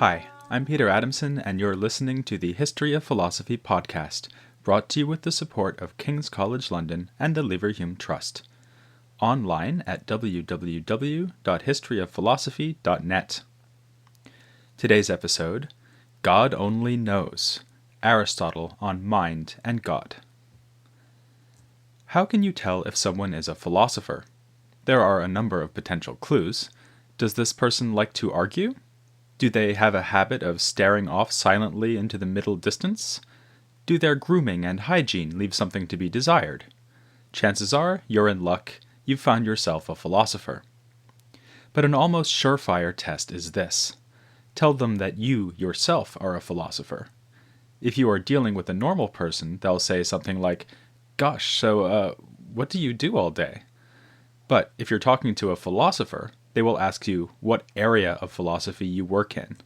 Hi, I'm Peter Adamson, and you're listening to the History of Philosophy podcast, brought to you with the support of King's College London and the Leverhulme Trust. Online at www.historyofphilosophy.net. Today's episode, God Only Knows, Aristotle on Mind and God. How can you tell if someone is a philosopher? There are a number of potential clues. Does this person like to argue? Do they have a habit of staring off silently into the middle distance? Do their grooming and hygiene leave something to be desired? Chances are you're in luck, you've found yourself a philosopher. But an almost surefire test is this. Tell them that you yourself are a philosopher. If you are dealing with a normal person, they'll say something like, "Gosh, so, what do you do all day?" But if you're talking to a philosopher, they will ask you what area of philosophy you work in.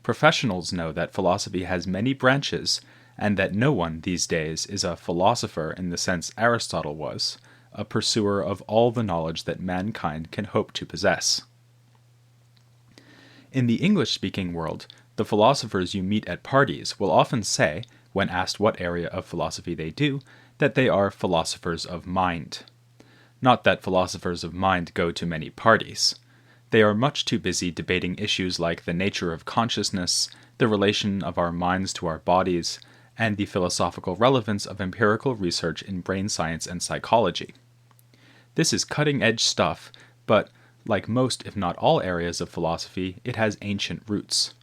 Professionals know that philosophy has many branches, and that no one these days is a philosopher in the sense Aristotle was, a pursuer of all the knowledge that mankind can hope to possess. In the English-speaking world, the philosophers you meet at parties will often say, when asked what area of philosophy they do, that they are philosophers of mind. Not that philosophers of mind go to many parties. They are much too busy debating issues like the nature of consciousness, the relation of our minds to our bodies, and the philosophical relevance of empirical research in brain science and psychology. This is cutting-edge stuff, but, like most if not all areas of philosophy, it has ancient roots.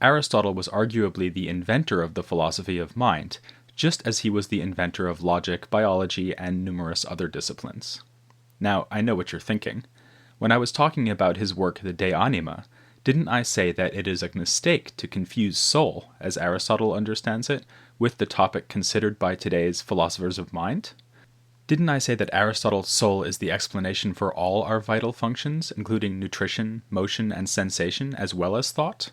Aristotle was arguably the inventor of the philosophy of mind, just as he was the inventor of logic, biology, and numerous other disciplines. Now, I know what you're thinking. When I was talking about his work De Anima, didn't I say that it is a mistake to confuse soul, as Aristotle understands it, with the topic considered by today's philosophers of mind? Didn't I say that Aristotle's soul is the explanation for all our vital functions, including nutrition, motion, and sensation, as well as thought?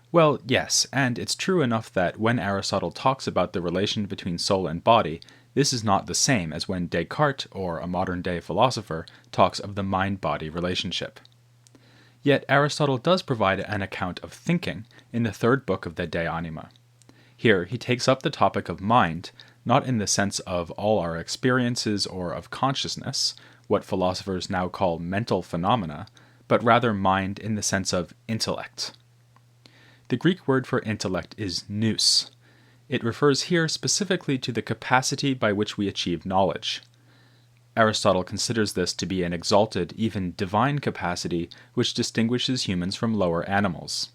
Well, yes, and it's true enough that when Aristotle talks about the relation between soul and body, this is not the same as when Descartes, or a modern-day philosopher, talks of the mind-body relationship. Yet Aristotle does provide an account of thinking in the third book of the De Anima. Here he takes up the topic of mind, not in the sense of all our experiences or of consciousness, what philosophers now call mental phenomena, but rather mind in the sense of intellect. The Greek word for intellect is nous. It refers here specifically to the capacity by which we achieve knowledge. Aristotle considers this to be an exalted, even divine capacity which distinguishes humans from lower animals.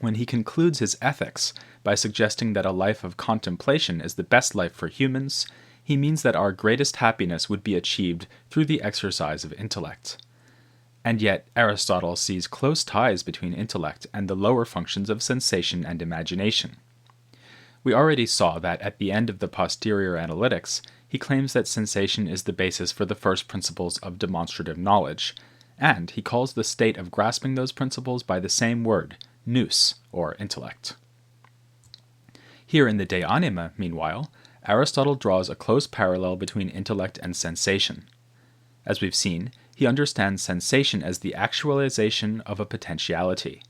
When he concludes his Ethics by suggesting that a life of contemplation is the best life for humans, he means that our greatest happiness would be achieved through the exercise of intellect. And yet, Aristotle sees close ties between intellect and the lower functions of sensation and imagination. We already saw that at the end of the posterior analytics, he claims that sensation is the basis for the first principles of demonstrative knowledge, and he calls the state of grasping those principles by the same word, nous, or intellect. Here in the De Anima, meanwhile, Aristotle draws a close parallel between intellect and sensation. As we've seen, he understands sensation as the actualization of a potentiality.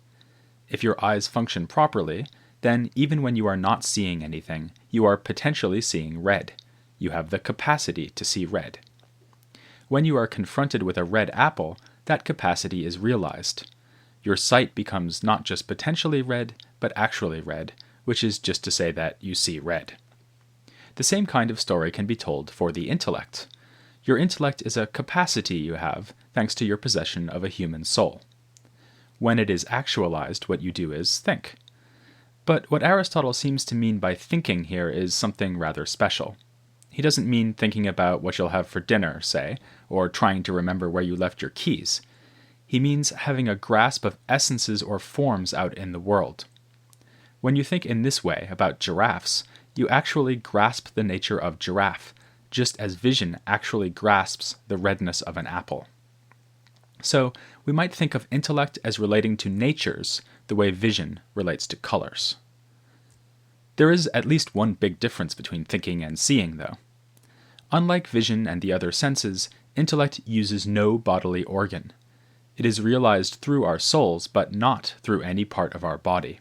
If your eyes function properly, then even when you are not seeing anything, you are potentially seeing red. You have the capacity to see red. When you are confronted with a red apple, that capacity is realized. Your sight becomes not just potentially red, but actually red, which is just to say that you see red. The same kind of story can be told for the intellect. Your intellect is a capacity you have, thanks to your possession of a human soul. When it is actualized, what you do is think. But what Aristotle seems to mean by thinking here is something rather special. He doesn't mean thinking about what you'll have for dinner, say, or trying to remember where you left your keys. He means having a grasp of essences or forms out in the world. When you think in this way about giraffes, you actually grasp the nature of giraffe, just as vision actually grasps the redness of an apple. So, we might think of intellect as relating to natures, the way vision relates to colors. There is at least one big difference between thinking and seeing, though. Unlike vision and the other senses, intellect uses no bodily organ. It is realized through our souls, but not through any part of our body.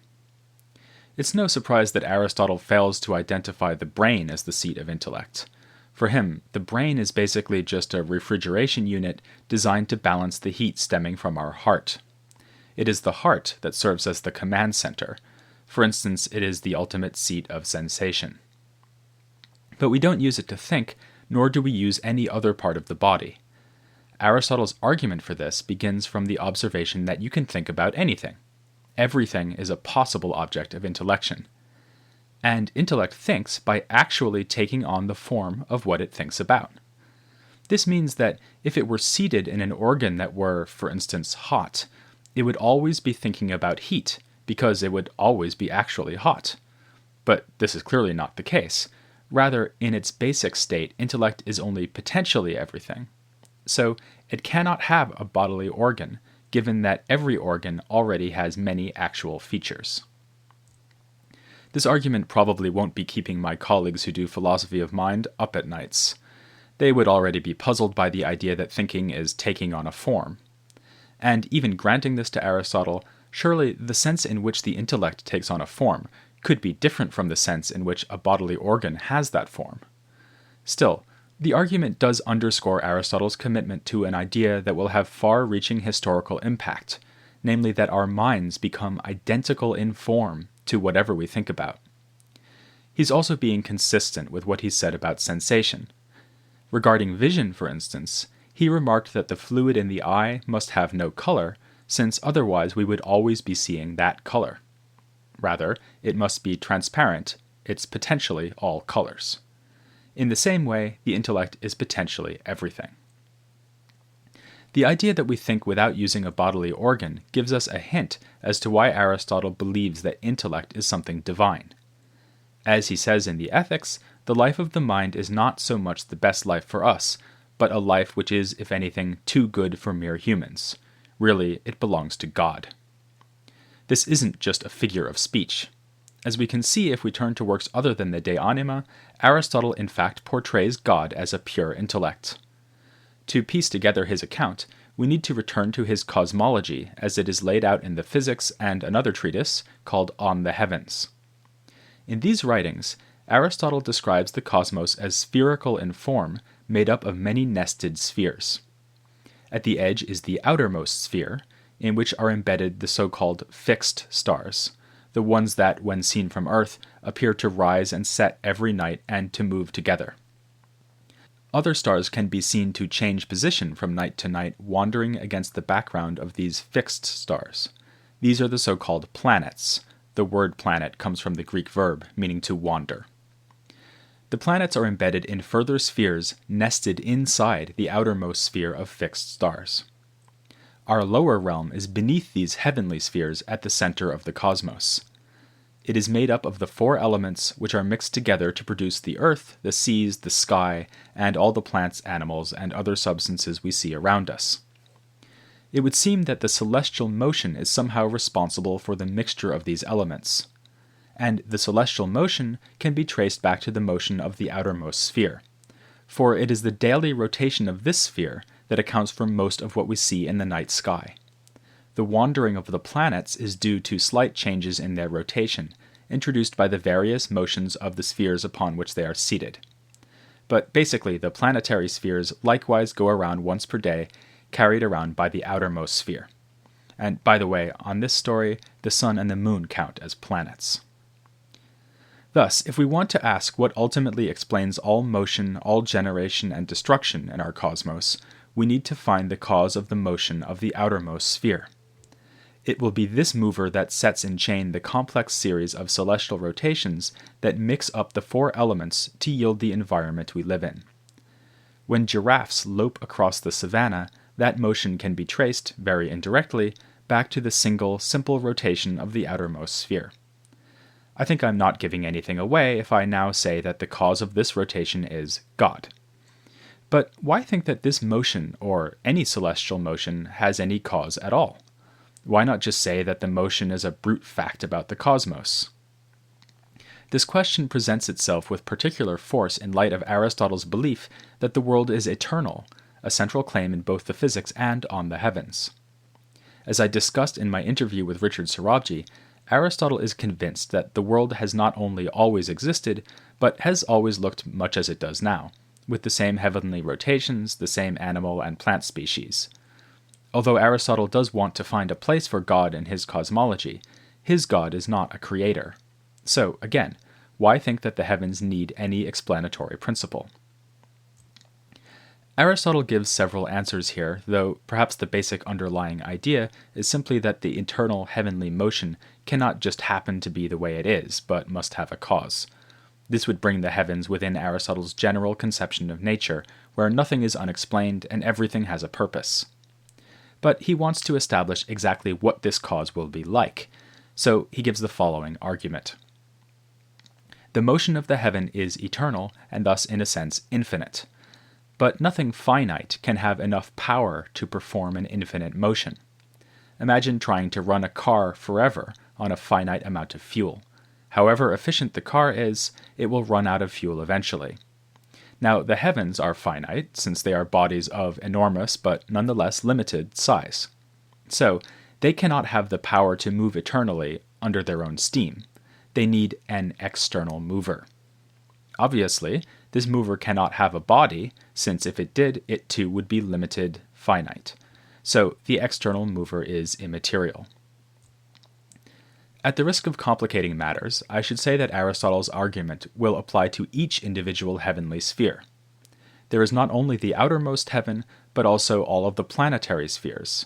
It's no surprise that Aristotle fails to identify the brain as the seat of intellect. For him, the brain is basically just a refrigeration unit designed to balance the heat stemming from our heart. It is the heart that serves as the command center. For instance, it is the ultimate seat of sensation. But we don't use it to think, nor do we use any other part of the body. Aristotle's argument for this begins from the observation that you can think about anything. Everything is a possible object of intellection. And intellect thinks by actually taking on the form of what it thinks about. This means that if it were seated in an organ that were, for instance, hot, it would always be thinking about heat, because it would always be actually hot. But this is clearly not the case. Rather, in its basic state, intellect is only potentially everything. So it cannot have a bodily organ, given that every organ already has many actual features. This argument probably won't be keeping my colleagues who do philosophy of mind up at nights. They would already be puzzled by the idea that thinking is taking on a form. And even granting this to Aristotle, surely the sense in which the intellect takes on a form could be different from the sense in which a bodily organ has that form. Still, the argument does underscore Aristotle's commitment to an idea that will have far-reaching historical impact, namely that our minds become identical in form to whatever we think about. He's also being consistent with what he said about sensation. Regarding vision, for instance, he remarked that the fluid in the eye must have no color, since otherwise we would always be seeing that color. Rather, it must be transparent, it's potentially all colors. In the same way, the intellect is potentially everything. The idea that we think without using a bodily organ gives us a hint as to why Aristotle believes that intellect is something divine. As he says in the Ethics, the life of the mind is not so much the best life for us, but a life which is, if anything, too good for mere humans. Really, it belongs to God. This isn't just a figure of speech. As we can see if we turn to works other than the De Anima, Aristotle in fact portrays God as a pure intellect. To piece together his account, we need to return to his cosmology as it is laid out in the Physics and another treatise called On the Heavens. In these writings, Aristotle describes the cosmos as spherical in form, made up of many nested spheres. At the edge is the outermost sphere, in which are embedded the so-called fixed stars, the ones that, when seen from Earth, appear to rise and set every night and to move together. Other stars can be seen to change position from night to night, wandering against the background of these fixed stars. These are the so-called planets. The word planet comes from the Greek verb, meaning to wander. The planets are embedded in further spheres nested inside the outermost sphere of fixed stars. Our lower realm is beneath these heavenly spheres at the center of the cosmos. It is made up of the four elements which are mixed together to produce the earth, the seas, the sky, and all the plants, animals, and other substances we see around us. It would seem that the celestial motion is somehow responsible for the mixture of these elements. And the celestial motion can be traced back to the motion of the outermost sphere. For it is the daily rotation of this sphere that accounts for most of what we see in the night sky. The wandering of the planets is due to slight changes in their rotation, introduced by the various motions of the spheres upon which they are seated. But basically, the planetary spheres likewise go around once per day, carried around by the outermost sphere. And by the way, on this story, the sun and the moon count as planets. Thus, if we want to ask what ultimately explains all motion, all generation and destruction in our cosmos, we need to find the cause of the motion of the outermost sphere. It will be this mover that sets in chain the complex series of celestial rotations that mix up the four elements to yield the environment we live in. When giraffes lope across the savanna, that motion can be traced, very indirectly, back to the single, simple rotation of the outermost sphere. I think I'm not giving anything away if I now say that the cause of this rotation is God. But why think that this motion, or any celestial motion, has any cause at all? Why not just say that the motion is a brute fact about the cosmos? This question presents itself with particular force in light of Aristotle's belief that the world is eternal, a central claim in both the Physics and On the Heavens. As I discussed in my interview with Richard Sorabji, Aristotle is convinced that the world has not only always existed, but has always looked much as it does now, with the same heavenly rotations, the same animal and plant species. Although Aristotle does want to find a place for God in his cosmology, his God is not a creator. So, again, why think that the heavens need any explanatory principle? Aristotle gives several answers here, though perhaps the basic underlying idea is simply that the internal heavenly motion cannot just happen to be the way it is, but must have a cause. This would bring the heavens within Aristotle's general conception of nature, where nothing is unexplained and everything has a purpose. But he wants to establish exactly what this cause will be like, so he gives the following argument. The motion of the heaven is eternal, and thus in a sense infinite. But nothing finite can have enough power to perform an infinite motion. Imagine trying to run a car forever on a finite amount of fuel. However efficient the car is, it will run out of fuel eventually. Now, the heavens are finite, since they are bodies of enormous but nonetheless limited size. So, they cannot have the power to move eternally under their own steam. They need an external mover. Obviously, this mover cannot have a body, since if it did, it too would be limited, finite. So the external mover is immaterial. At the risk of complicating matters, I should say that Aristotle's argument will apply to each individual heavenly sphere. There is not only the outermost heaven, but also all of the planetary spheres.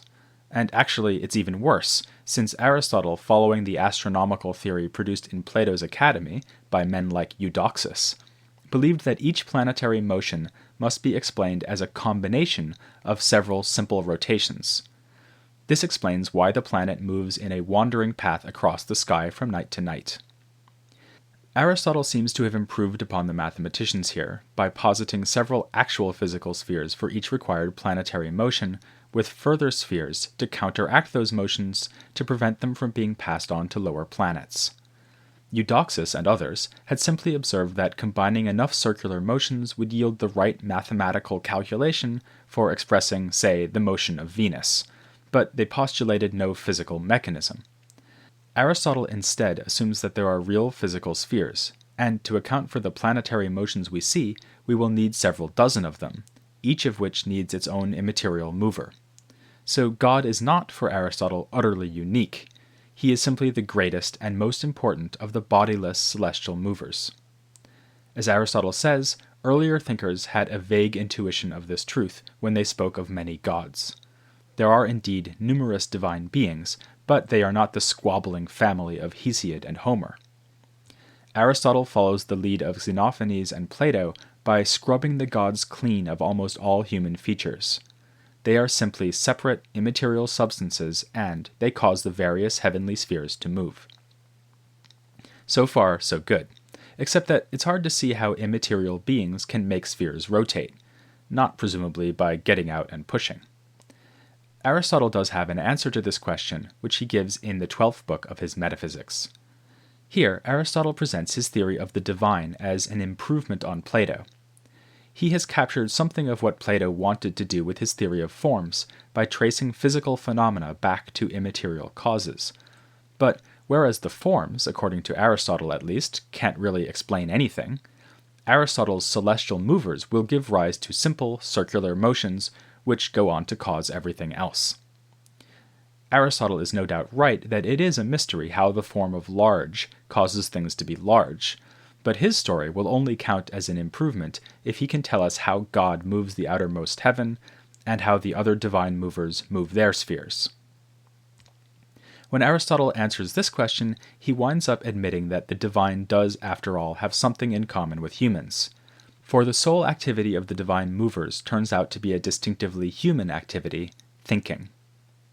And actually, it's even worse, since Aristotle, following the astronomical theory produced in Plato's Academy by men like Eudoxus, believed that each planetary motion must be explained as a combination of several simple rotations. This explains why the planet moves in a wandering path across the sky from night to night. Aristotle seems to have improved upon the mathematicians here by positing several actual physical spheres for each required planetary motion, with further spheres to counteract those motions to prevent them from being passed on to lower planets. Eudoxus and others had simply observed that combining enough circular motions would yield the right mathematical calculation for expressing, say, the motion of Venus, but they postulated no physical mechanism. Aristotle instead assumes that there are real physical spheres, and to account for the planetary motions we see, we will need several dozen of them, each of which needs its own immaterial mover. So God is not, for Aristotle, utterly unique. He is simply the greatest and most important of the bodiless celestial movers. As Aristotle says, earlier thinkers had a vague intuition of this truth when they spoke of many gods. There are indeed numerous divine beings, but they are not the squabbling family of Hesiod and Homer. Aristotle follows the lead of Xenophanes and Plato by scrubbing the gods clean of almost all human features. They are simply separate, immaterial substances, and they cause the various heavenly spheres to move. So far, so good, except that it's hard to see how immaterial beings can make spheres rotate, not presumably by getting out and pushing. Aristotle does have an answer to this question, which he gives in the 12th book of his Metaphysics. Here, Aristotle presents his theory of the divine as an improvement on Plato. He has captured something of what Plato wanted to do with his theory of forms by tracing physical phenomena back to immaterial causes. But whereas the forms, according to Aristotle at least, can't really explain anything, Aristotle's celestial movers will give rise to simple circular motions which go on to cause everything else. Aristotle is no doubt right that it is a mystery how the form of large causes things to be large, but his story will only count as an improvement if he can tell us how God moves the outermost heaven, and how the other divine movers move their spheres. When Aristotle answers this question, he winds up admitting that the divine does, after all, have something in common with humans. For the sole activity of the divine movers turns out to be a distinctively human activity, thinking.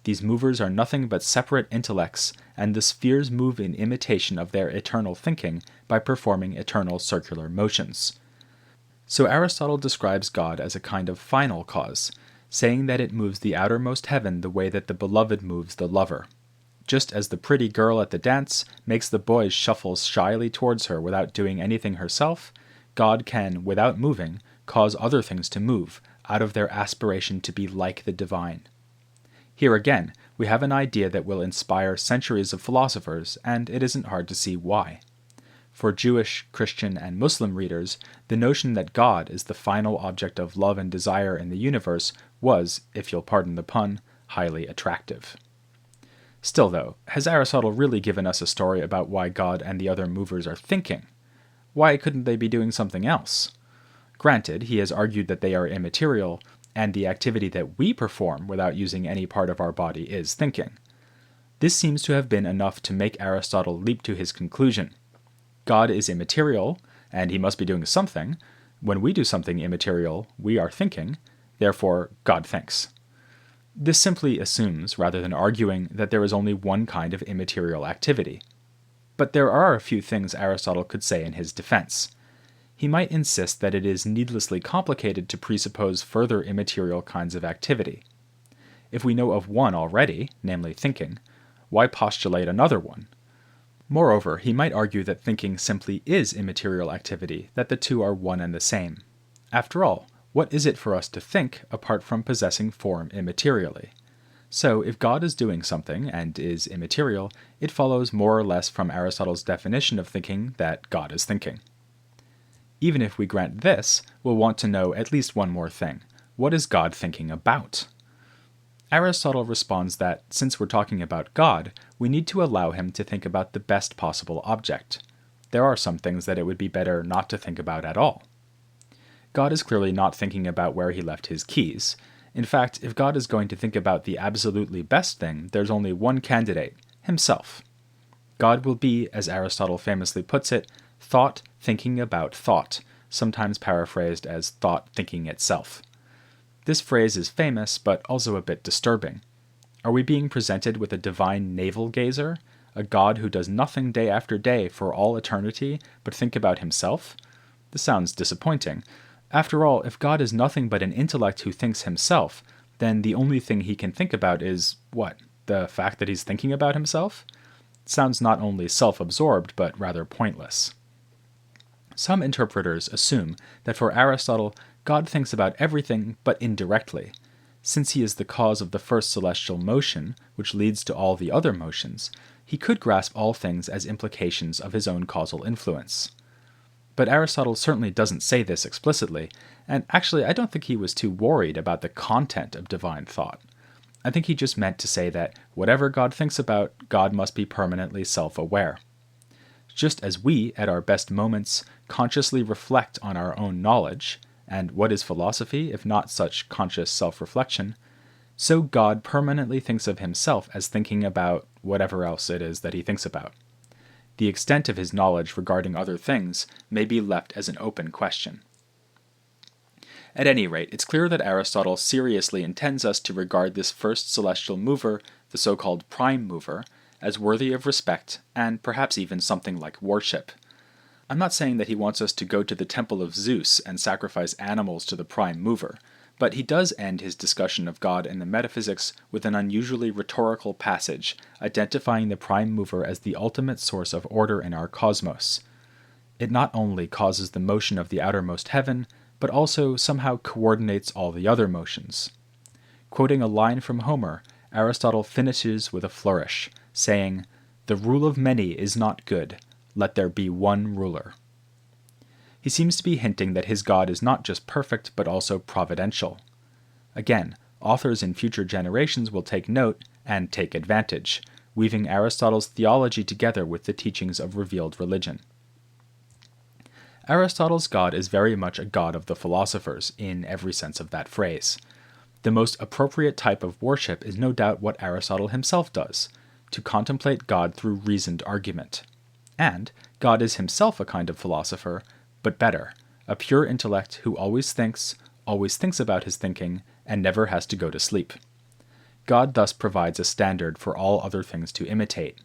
These movers are nothing but separate intellects, and the spheres move in imitation of their eternal thinking by performing eternal circular motions. So Aristotle describes God as a kind of final cause, saying that it moves the outermost heaven the way that the beloved moves the lover. Just as the pretty girl at the dance makes the boys shuffle shyly towards her without doing anything herself, God can, without moving, cause other things to move, out of their aspiration to be like the divine. Here again, we have an idea that will inspire centuries of philosophers, and it isn't hard to see why. For Jewish, Christian, and Muslim readers, the notion that God is the final object of love and desire in the universe was, if you'll pardon the pun, highly attractive. Still though, has Aristotle really given us a story about why God and the other movers are thinking? Why couldn't they be doing something else? Granted, he has argued that they are immaterial, and the activity that we perform without using any part of our body is thinking. This seems to have been enough to make Aristotle leap to his conclusion. God is immaterial, and he must be doing something. When we do something immaterial, we are thinking, therefore God thinks. This simply assumes, rather than arguing, that there is only one kind of immaterial activity. But there are a few things Aristotle could say in his defense. He might insist that it is needlessly complicated to presuppose further immaterial kinds of activity. If we know of one already, namely thinking, why postulate another one? Moreover, he might argue that thinking simply is immaterial activity, that the two are one and the same. After all, what is it for us to think apart from possessing form immaterially? So, if God is doing something and is immaterial, it follows more or less from Aristotle's definition of thinking that God is thinking. Even if we grant this, we'll want to know at least one more thing. What is God thinking about? Aristotle responds that, since we're talking about God, we need to allow him to think about the best possible object. There are some things that it would be better not to think about at all. God is clearly not thinking about where he left his keys. In fact, if God is going to think about the absolutely best thing, there's only one candidate, himself. God will be, as Aristotle famously puts it, thought thinking about thought, sometimes paraphrased as thought thinking itself. This phrase is famous, but also a bit disturbing. Are we being presented with a divine navel-gazer, a God who does nothing day after day for all eternity but think about himself? This sounds disappointing. After all, if God is nothing but an intellect who thinks himself, then the only thing he can think about is, what, the fact that he's thinking about himself? It sounds not only self-absorbed, but rather pointless. Some interpreters assume that for Aristotle, God thinks about everything but indirectly. Since he is the cause of the first celestial motion, which leads to all the other motions, he could grasp all things as implications of his own causal influence. But Aristotle certainly doesn't say this explicitly, and actually I don't think he was too worried about the content of divine thought. I think he just meant to say that whatever God thinks about, God must be permanently self-aware. Just as we, at our best moments, consciously reflect on our own knowledge, and what is philosophy if not such conscious self-reflection, so God permanently thinks of himself as thinking about whatever else it is that he thinks about. The extent of his knowledge regarding other things may be left as an open question. At any rate, it's clear that Aristotle seriously intends us to regard this first celestial mover, the so-called prime mover, as worthy of respect and perhaps even something like worship. I'm not saying that he wants us to go to the temple of Zeus and sacrifice animals to the prime mover, but he does end his discussion of God and the Metaphysics with an unusually rhetorical passage, identifying the prime mover as the ultimate source of order in our cosmos. It not only causes the motion of the outermost heaven, but also somehow coordinates all the other motions. Quoting a line from Homer, Aristotle finishes with a flourish, saying, "The rule of many is not good. Let there be one ruler." He seems to be hinting that his God is not just perfect, but also providential. Again, authors in future generations will take note and take advantage, weaving Aristotle's theology together with the teachings of revealed religion. Aristotle's God is very much a God of the philosophers, in every sense of that phrase. The most appropriate type of worship is no doubt what Aristotle himself does, to contemplate God through reasoned argument. And God is himself a kind of philosopher, but better, a pure intellect who always thinks about his thinking, and never has to go to sleep. God thus provides a standard for all other things to imitate.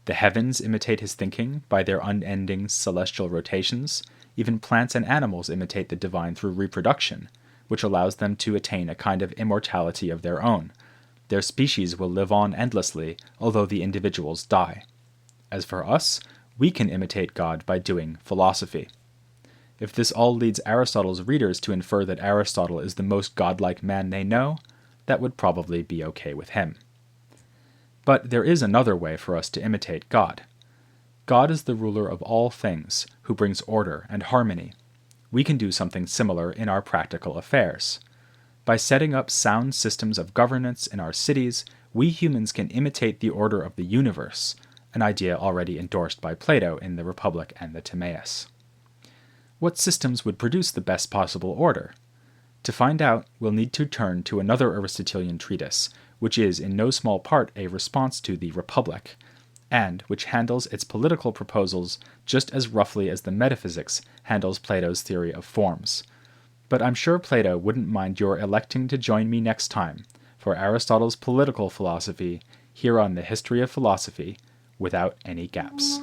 The heavens imitate his thinking by their unending celestial rotations. Even plants and animals imitate the divine through reproduction, which allows them to attain a kind of immortality of their own. Their species will live on endlessly, although the individuals die. As for us, we can imitate God by doing philosophy. If this all leads Aristotle's readers to infer that Aristotle is the most godlike man they know, that would probably be okay with him. But there is another way for us to imitate God. God is the ruler of all things, who brings order and harmony. We can do something similar in our practical affairs. By setting up sound systems of governance in our cities, we humans can imitate the order of the universe, an idea already endorsed by Plato in the Republic and the Timaeus. What systems would produce the best possible order? To find out, we'll need to turn to another Aristotelian treatise, which is in no small part a response to the Republic, and which handles its political proposals just as roughly as the Metaphysics handles Plato's theory of forms. But I'm sure Plato wouldn't mind your electing to join me next time for Aristotle's political philosophy here on the History of Philosophy without any gaps.